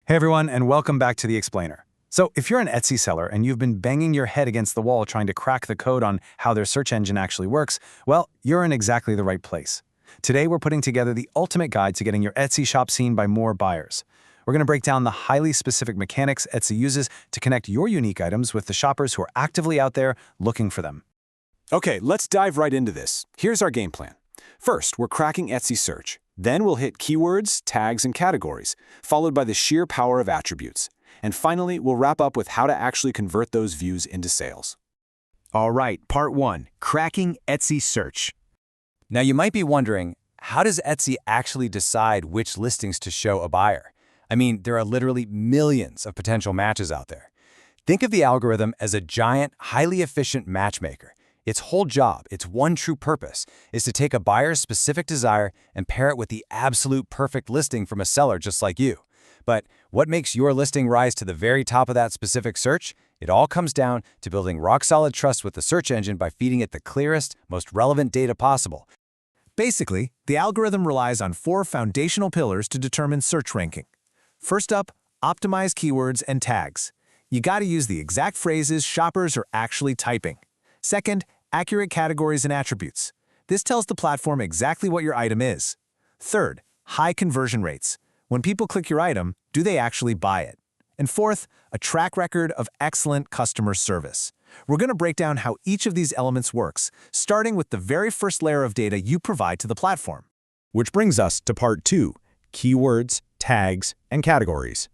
Hey everyone, and welcome back to The Explainer. So if you're an Etsy seller and you've been banging your head against the wall trying to crack the code on how their search engine actually works, well, you're in exactly the right place. Today we're putting together the ultimate guide to getting your Etsy shop seen by more buyers. We're going to break down the highly specific mechanics Etsy uses to connect your unique items with the shoppers who are actively out there looking for them. Okay, let's dive right into this. Here's our game plan. First, we're cracking Etsy search. Then we'll hit keywords, tags, and categories, followed by the sheer power of attributes. And finally, we'll wrap up with how to actually convert those views into sales. All right, part 1, cracking Etsy search. Now you might be wondering, how does Etsy actually decide which listings to show a buyer? I mean, there are literally millions of potential matches out there. Think of the algorithm as a giant, highly efficient matchmaker. Its whole job, its one true purpose, is to take a buyer's specific desire and pair it with the absolute perfect listing from a seller just like you. But what makes your listing rise to the very top of that specific search? It all comes down to building rock-solid trust with the search engine by feeding it the clearest, most relevant data possible. Basically, the algorithm relies on 4 foundational pillars to determine search ranking. First up, optimize keywords and tags. You gotta use the exact phrases shoppers are actually typing. Second, accurate categories and attributes. This tells the platform exactly what your item is. Third, high conversion rates. When people click your item, do they actually buy it? And fourth, a track record of excellent customer service. We're going to break down how each of these elements works, starting with the very first layer of data you provide to the platform. Which brings us to part 2, keywords, tags, and categories.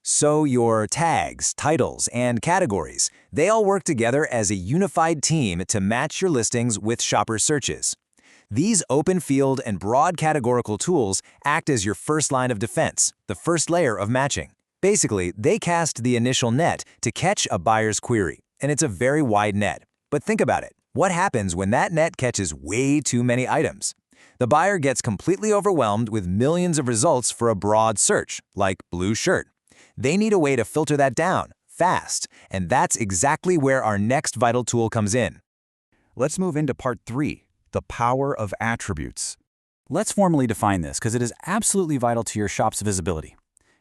So your tags, titles, and categories, they all work together as a unified team to match your listings with shopper searches. These open field and broad categorical tools act as your first line of defense, the first layer of matching. Basically, they cast the initial net to catch a buyer's query, and it's a very wide net. But think about it. What happens when that net catches way too many items? The buyer gets completely overwhelmed with millions of results for a broad search, like blue shirt. They need a way to filter that down, fast, and that's exactly where our next vital tool comes in. Let's move into part 3, the power of attributes. Let's formally define this because it is absolutely vital to your shop's visibility.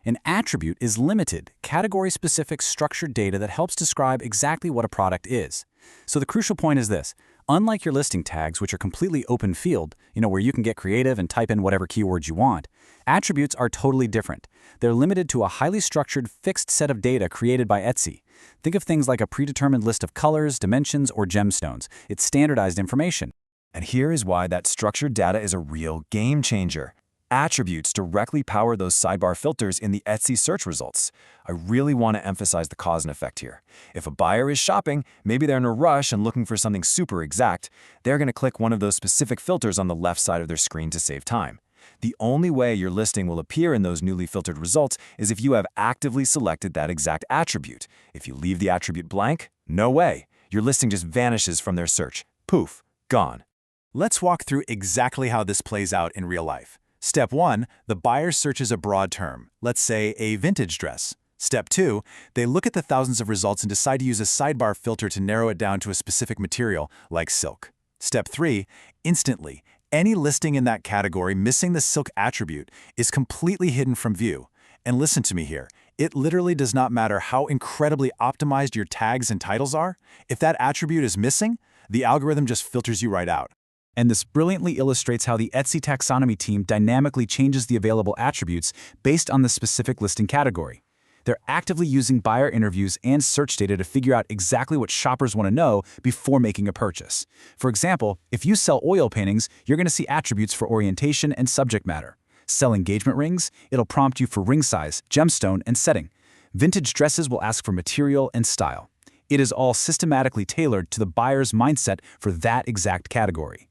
An attribute is limited, category-specific structured data that helps describe exactly what a product is. So the crucial point is this. Unlike your listing tags, which are completely open field, where you can get creative and type in whatever keywords you want, attributes are totally different. They're limited to a highly structured, fixed set of data created by Etsy. Think of things like a predetermined list of colors, dimensions, or gemstones. It's standardized information. And here is why that structured data is a real game changer. Attributes directly power those sidebar filters in the Etsy search results. I really want to emphasize the cause and effect here. If a buyer is shopping, maybe they're in a rush and looking for something super exact, they're going to click one of those specific filters on the left side of their screen to save time. The only way your listing will appear in those newly filtered results is if you have actively selected that exact attribute. If you leave the attribute blank, no way. Your listing just vanishes from their search. Poof, gone. Let's walk through exactly how this plays out in real life. Step 1, the buyer searches a broad term, let's say a vintage dress. Step 2, they look at the thousands of results and decide to use a sidebar filter to narrow it down to a specific material, like silk. Step 3, instantly, any listing in that category missing the silk attribute is completely hidden from view. And listen to me here, it literally does not matter how incredibly optimized your tags and titles are. If that attribute is missing, the algorithm just filters you right out. And this brilliantly illustrates how the Etsy taxonomy team dynamically changes the available attributes based on the specific listing category. They're actively using buyer interviews and search data to figure out exactly what shoppers want to know before making a purchase. For example, if you sell oil paintings, you're going to see attributes for orientation and subject matter. Sell engagement rings? It'll prompt you for ring size, gemstone, and setting. Vintage dresses will ask for material and style. It is all systematically tailored to the buyer's mindset for that exact category.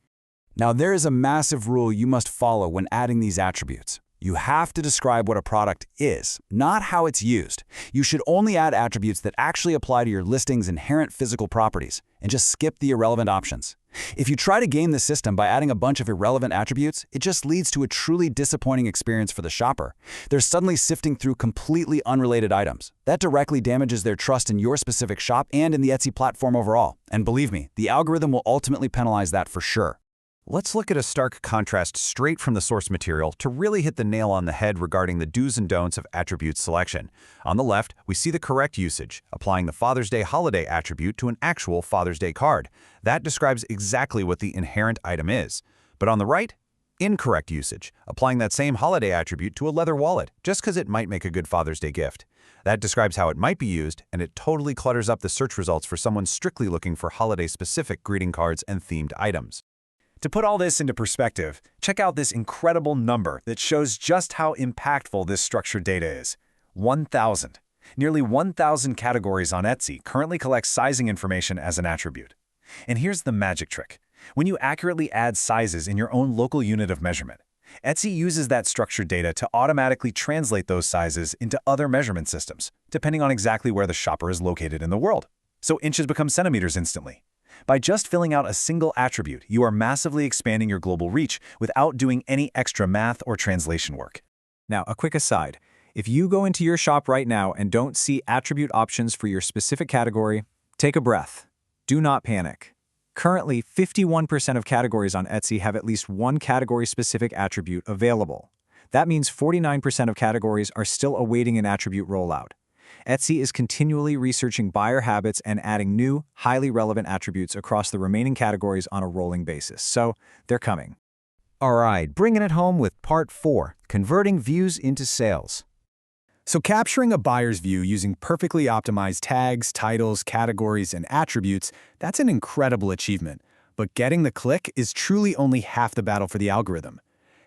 Now there is a massive rule you must follow when adding these attributes. You have to describe what a product is, not how it's used. You should only add attributes that actually apply to your listing's inherent physical properties, and just skip the irrelevant options. If you try to game the system by adding a bunch of irrelevant attributes, it just leads to a truly disappointing experience for the shopper. They're suddenly sifting through completely unrelated items. That directly damages their trust in your specific shop and in the Etsy platform overall. And believe me, the algorithm will ultimately penalize that for sure. Let's look at a stark contrast straight from the source material to really hit the nail on the head regarding the do's and don'ts of attribute selection. On the left, we see the correct usage, applying the Father's Day holiday attribute to an actual Father's Day card. That describes exactly what the inherent item is. But on the right, incorrect usage, applying that same holiday attribute to a leather wallet, just because it might make a good Father's Day gift. That describes how it might be used, and it totally clutters up the search results for someone strictly looking for holiday-specific greeting cards and themed items. To put all this into perspective, check out this incredible number that shows just how impactful this structured data is. 1,000. Nearly 1,000 categories on Etsy currently collect sizing information as an attribute. And here's the magic trick. When you accurately add sizes in your own local unit of measurement, Etsy uses that structured data to automatically translate those sizes into other measurement systems, depending on exactly where the shopper is located in the world. So inches become centimeters instantly. By just filling out a single attribute, you are massively expanding your global reach without doing any extra math or translation work. Now, a quick aside. If you go into your shop right now and don't see attribute options for your specific category, take a breath. Do not panic. Currently, 51% of categories on Etsy have at least one category-specific attribute available. That means 49% of categories are still awaiting an attribute rollout. Etsy is continually researching buyer habits and adding new, highly relevant attributes across the remaining categories on a rolling basis, so they're coming. All right, bringing it home with Part 4, Converting Views into Sales. So capturing a buyer's view using perfectly optimized tags, titles, categories, and attributes, that's an incredible achievement. But getting the click is truly only half the battle for the algorithm.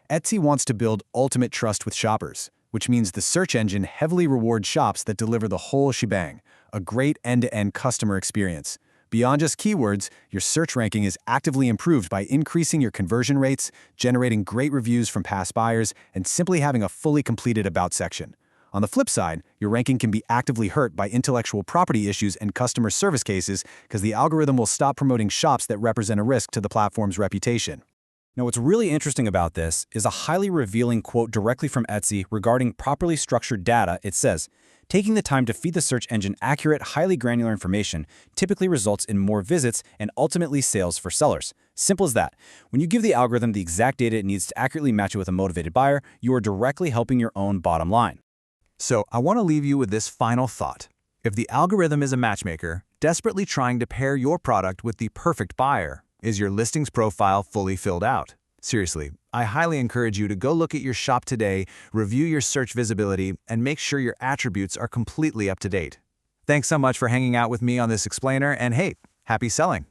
Etsy wants to build ultimate trust with shoppers, which means the search engine heavily rewards shops that deliver the whole shebang, a great end-to-end customer experience. Beyond just keywords, your search ranking is actively improved by increasing your conversion rates, generating great reviews from past buyers, and simply having a fully completed About section. On the flip side, your ranking can be actively hurt by intellectual property issues and customer service cases because the algorithm will stop promoting shops that represent a risk to the platform's reputation. Now, what's really interesting about this is a highly revealing quote directly from Etsy regarding properly structured data. It says, "Taking the time to feed the search engine accurate, highly granular information typically results in more visits and ultimately sales for sellers." Simple as that. When you give the algorithm the exact data it needs to accurately match it with a motivated buyer, you are directly helping your own bottom line. So I want to leave you with this final thought. If the algorithm is a matchmaker, desperately trying to pair your product with the perfect buyer, is your listings profile fully filled out? Seriously, I highly encourage you to go look at your shop today, review your search visibility, and make sure your attributes are completely up to date. Thanks so much for hanging out with me on this explainer, and hey, happy selling!